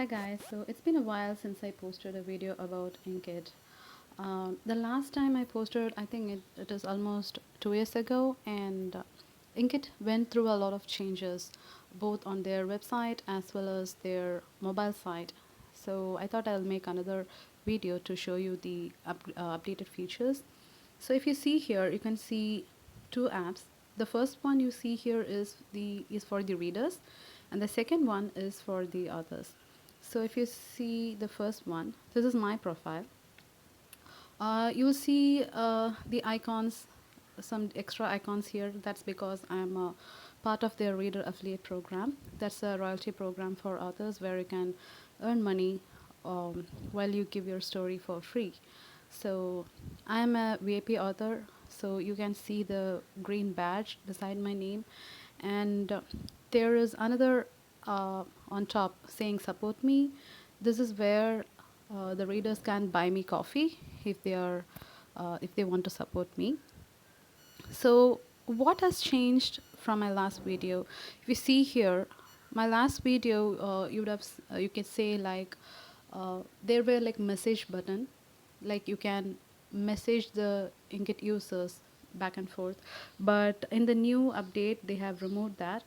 Hi guys, so it's been a while since I posted a video about Inkit. The last time I posted, I think it is almost 2 years ago, and Inkit went through a lot of changes both on their website as well as their mobile site. So I thought I'll make another video to show you the updated features. So if you see here, you can see two apps. The first one you see here is for the readers, and the second one is for the authors. So if you see the first one, this is my profile. You will see the icons, some extra icons here. That's because I'm a part of their reader affiliate program. That's a royalty program for authors where you can earn money while you give your story for free. So I'm a VIP author, so you can see the green badge beside my name, and there is another on top saying support me. This is where the readers can buy me coffee if they want to support me. So what has changed from my last video? If you see here, my last video, you can say like there were like message button, like you can message the Inkit users back and forth. But in the new update, they have removed that.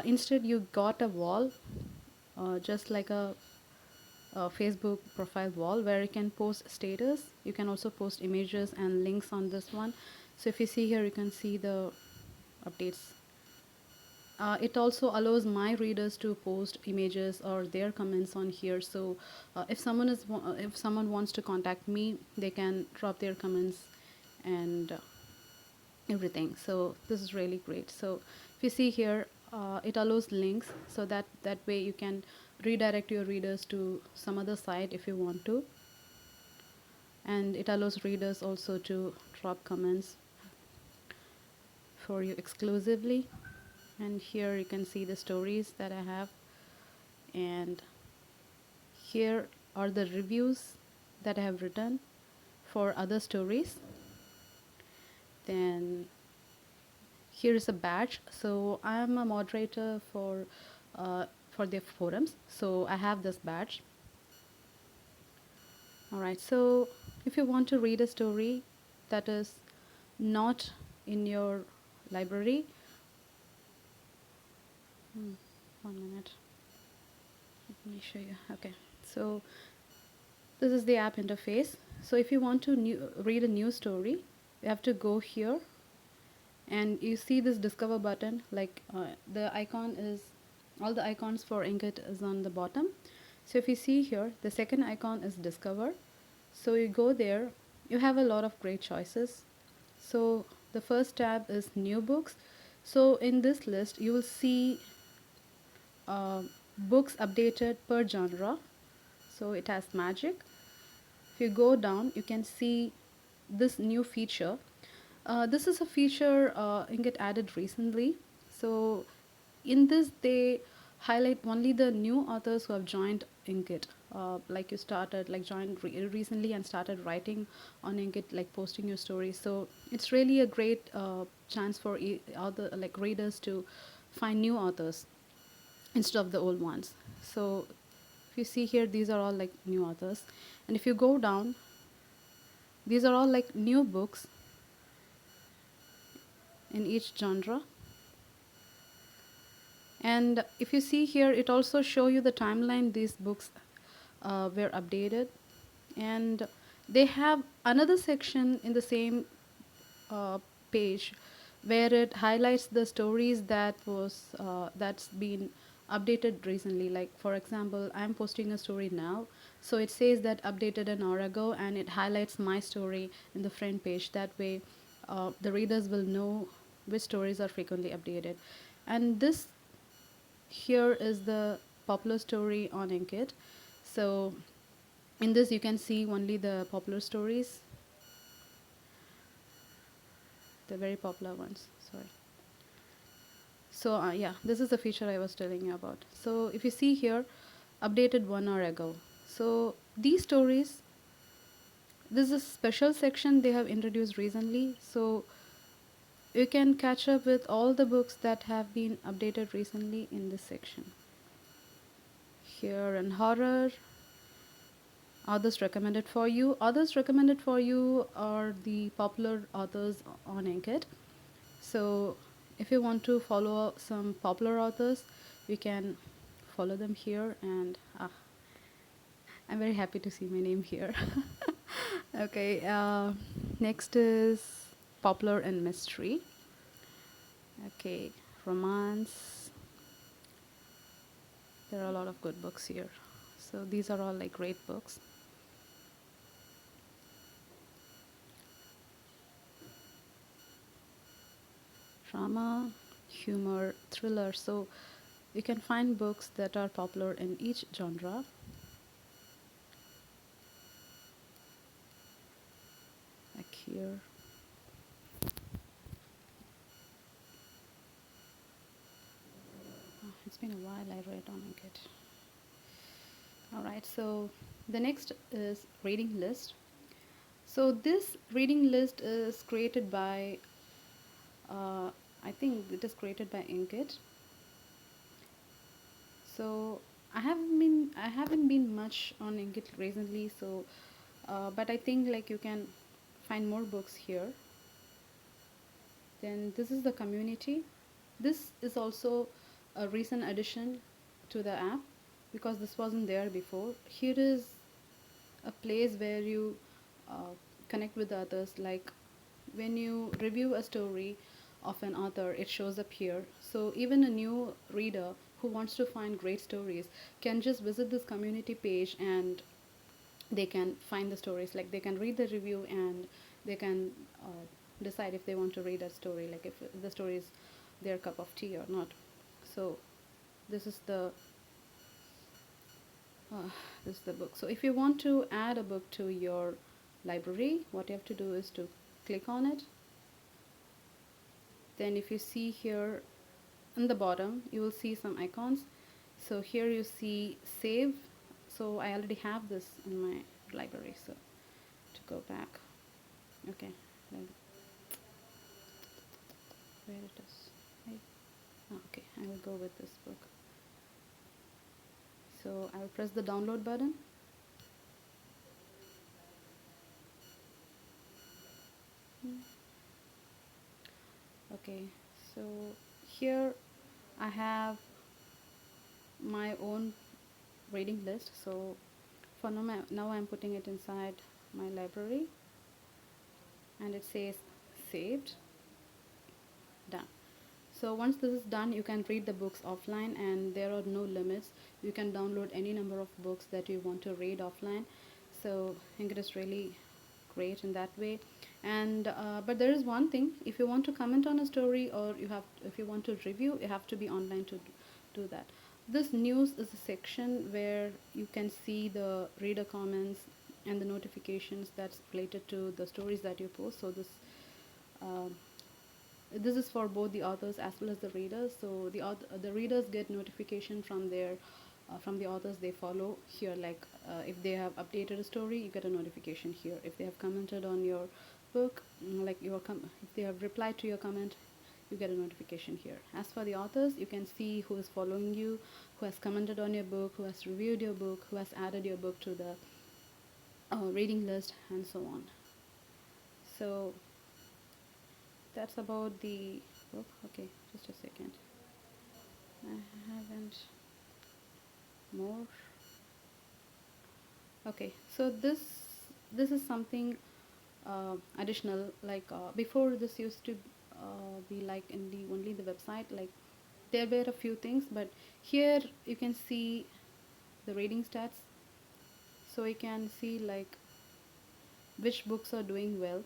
Instead, you got a wall, just like a Facebook profile wall where you can post status. You can also post images and links on this one. So if you see here, you can see the updates. It also allows my readers to post images or their comments on here. So if someone wants to contact me, they can drop their comments and everything. So this is really great. So if you see here, it allows links, so that way you can redirect your readers to some other site if you want to, and it allows readers also to drop comments for you exclusively. And here you can see the stories that I have, and here are the reviews that I have written for other stories. Then here is a badge. So I am a moderator for their forums, so I have this badge. All right, so if you want to read a story that is not in your library, hmm, 1 minute, let me show you. Okay, so this is the app interface. So if you want to read a new story, you have to go here, and you see this discover button, like the icon is, all the icons for Inkit is on the bottom. So if you see here, the second icon is discover. So you go there, you have a lot of great choices. So the first tab is new books. So in this list you will see uh, books updated per genre. So it has magic. If you go down, you can see this new feature. This is a feature Inkit added recently. So in this, they highlight only the new authors who have joined Inkit. Like you started, like joined recently and started writing on Inkit, like posting your stories. So it's really a great chance for other like readers to find new authors instead of the old ones. So if you see here, these are all like new authors, and if you go down, these are all like new books in each genre. And if you see here, it also show you the timeline these books were updated. And they have another section in the same uh, page where it highlights the stories that's been updated recently. Like for example, I'm posting a story now, so it says that updated an hour ago, and it highlights my story in the front page. That way the readers will know which stories are frequently updated. And this here is the popular story on Inkit. So in this you can see only the popular stories, the very popular ones. Sorry. So yeah, this is the feature I was telling you about. So if you see here, updated 1 hour ago. So these stories, this is a special section they have introduced recently. So you can catch up with all the books that have been updated recently in this section. here in horror, authors recommended for you. Authors recommended for you are the popular authors on Inkit. So if you want to follow some popular authors, you can follow them here. And I'm very happy to see my name here. Okay, next is popular and mystery. Okay, romance. There are a lot of good books here. So these are all like great books. Drama, humor, thriller. So you can find books that are popular in each genre. Like here. Oh, it's been a while I read on it. Alright, so the next is reading list. So this reading list is created by, I think it is created by Inkit. So I haven't been much on Inkit recently. So, but I think like you can find more books here. Then this is the community. This is also a recent addition to the app because this wasn't there before. Here is a place where you uh, connect with others. Like when you review a story of an author, it shows up here. So even a new reader who wants to find great stories can just visit this community page and they can find the stories. Like they can read the review and they can decide if they want to read a story, like if the story is their cup of tea or not. So this is the uh, this is the book. So if you want to add a book to your library, what you have to do is to click on it. Then if you see here on the bottom, you will see some icons. So here you see save. So I already have this in my library. So to go back, okay, where it is. Okay, I will go with this book. So I will press the download button. Okay, so here I have my own reading list. So for now I'm putting it inside my library and it says saved, done. So once this is done, you can read the books offline and there are no limits. You can download any number of books that you want to read offline. So I think it is really great in that way. And but there is one thing: if you want to comment on a story or if you want to review, you have to be online to do that. This news is a section where you can see the reader comments and the notifications that's related to the stories that you post. So um, this is for both the authors as well as the readers. So the readers get notification from their from the authors they follow here. Like if they have updated a story, you get a notification here. If they have commented on your book, like if they have replied to your comment, you get a notification here. As for the authors, you can see who is following you, who has commented on your book, who has reviewed your book, who has added your book to the reading list, and so on. So that's about the book. Okay, just a second. I haven't more. Okay, so this is something additional. Like before, this used to be like in the only the website. Like there were a few things, but here you can see the rating stats. So you can see like which books are doing well.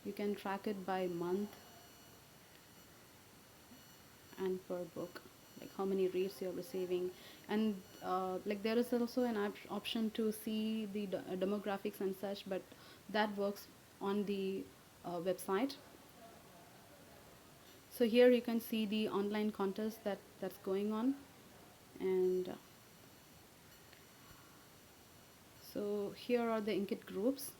You can track it by month and per book, like how many reads you're receiving. And like there is also an option to see the demographics and such, but that works on the website. So here you can see the online contest that's going on. And so here are the Inkit groups.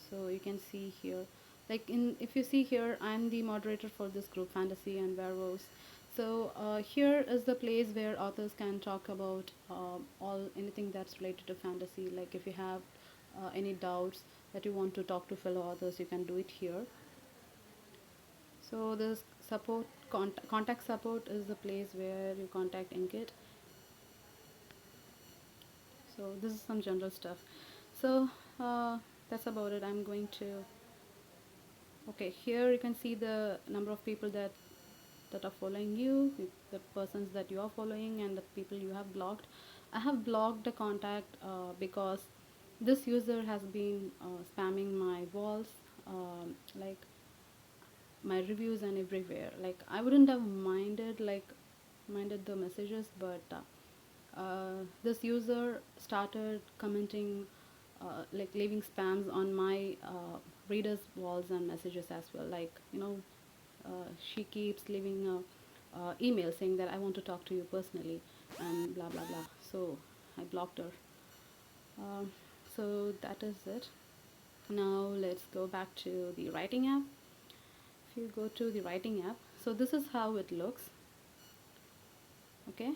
So you can see here, like in if you see here, I'm the moderator for this group, fantasy and werewolves. So here is the place where authors can talk about all anything that's related to fantasy. Like if you have any doubts that you want to talk to fellow authors, you can do it here. So this contact support is the place where you contact Inkit. So this is some general stuff. So that's about it. I'm going to, okay, here you can see the number of people that are following you, the persons that you are following, and the people you have blocked. I have blocked the contact because this user has been spamming my walls, like my reviews and everywhere. Like I wouldn't have minded the messages, but this user started commenting, like leaving spams on my readers walls and messages as well. Like she keeps leaving a email saying that I want to talk to you personally and blah blah blah. So I blocked her. So that is it. Now let's go back to the writing app. If you go to the writing app, so this is how it looks. Okay,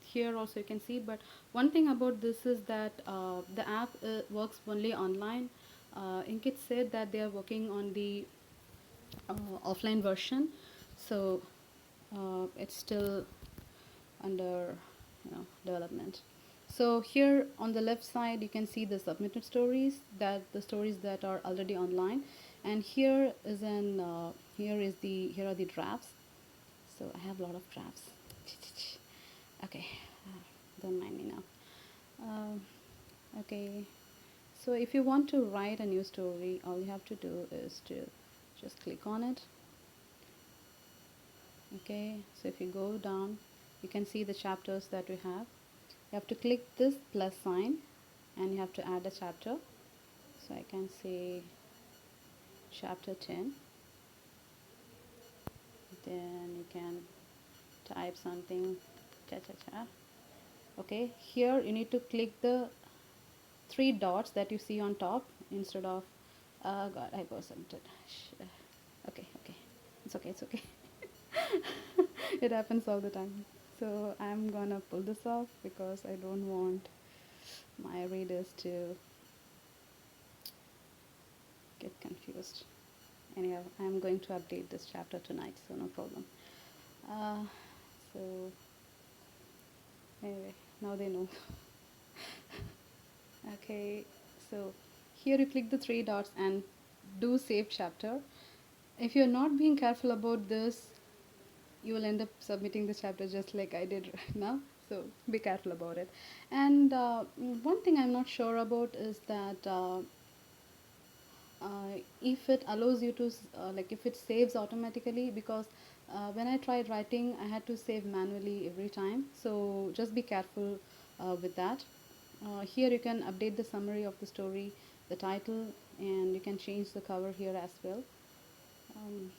here also you can see, but one thing about this is that the app works only online. Inkit said that they are working on the offline version, so it's still under development. So here on the left side you can see the submitted stories, that the stories that are already online, and here is an here are the drafts. So I have a lot of drafts. Okay, don't mind me now. Okay, so if you want to write a new story, all you have to do is to just click on it. Okay, so if you go down, you can see the chapters that we have. You have to click this plus sign and you have to add a chapter. So I can say chapter 10. Then you can type something cha cha cha. Okay, here you need to click the three dots that you see on top instead of god, I percented. Okay, okay, it's okay. It happens all the time. So I'm gonna pull this off because I don't want my readers to get confused. Anyhow, I'm going to update this chapter tonight, so no problem. uh, so anyway, now they know. Okay, so here you click the three dots and do save chapter. If you're not being careful about this, you will end up submitting the chapter just like I did right now. So be careful about it. And one thing I'm not sure about is that if it allows you to like if it saves automatically, because when I tried writing I had to save manually every time, so just be careful with that. Here you can update the summary of the story, the title, and you can change the cover here as well. um,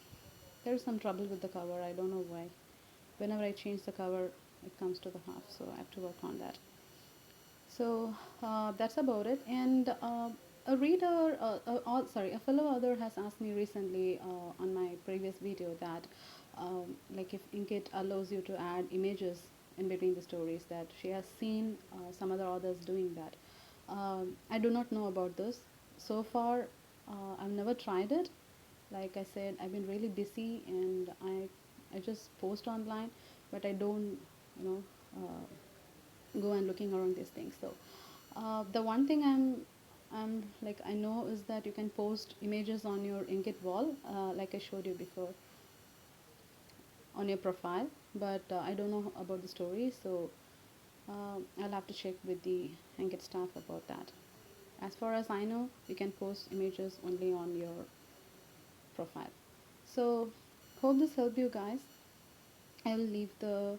there's some trouble with the cover, I don't know why. Whenever I change the cover it comes to the half, so I have to work on that. So that's about it. And a reader, sorry, a fellow author has asked me recently on my previous video that like if Inkit allows you to add images in between the stories, that she has seen some other authors doing that. I do not know about this. So far, I've never tried it. Like I said, I've been really busy and I just post online, but I don't, you know, go and looking around these things. So the one thing I'm like I know is that you can post images on your Inkit wall, like I showed you before, on your profile, but I don't know about the story, so I'll have to check with the Inkit staff about that. As far as I know, you can post images only on your profile. So hope this helped you guys. I'll leave the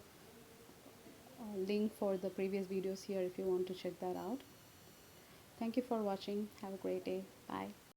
link for the previous videos here if you want to check that out. Thank you for watching. Have a great day. Bye.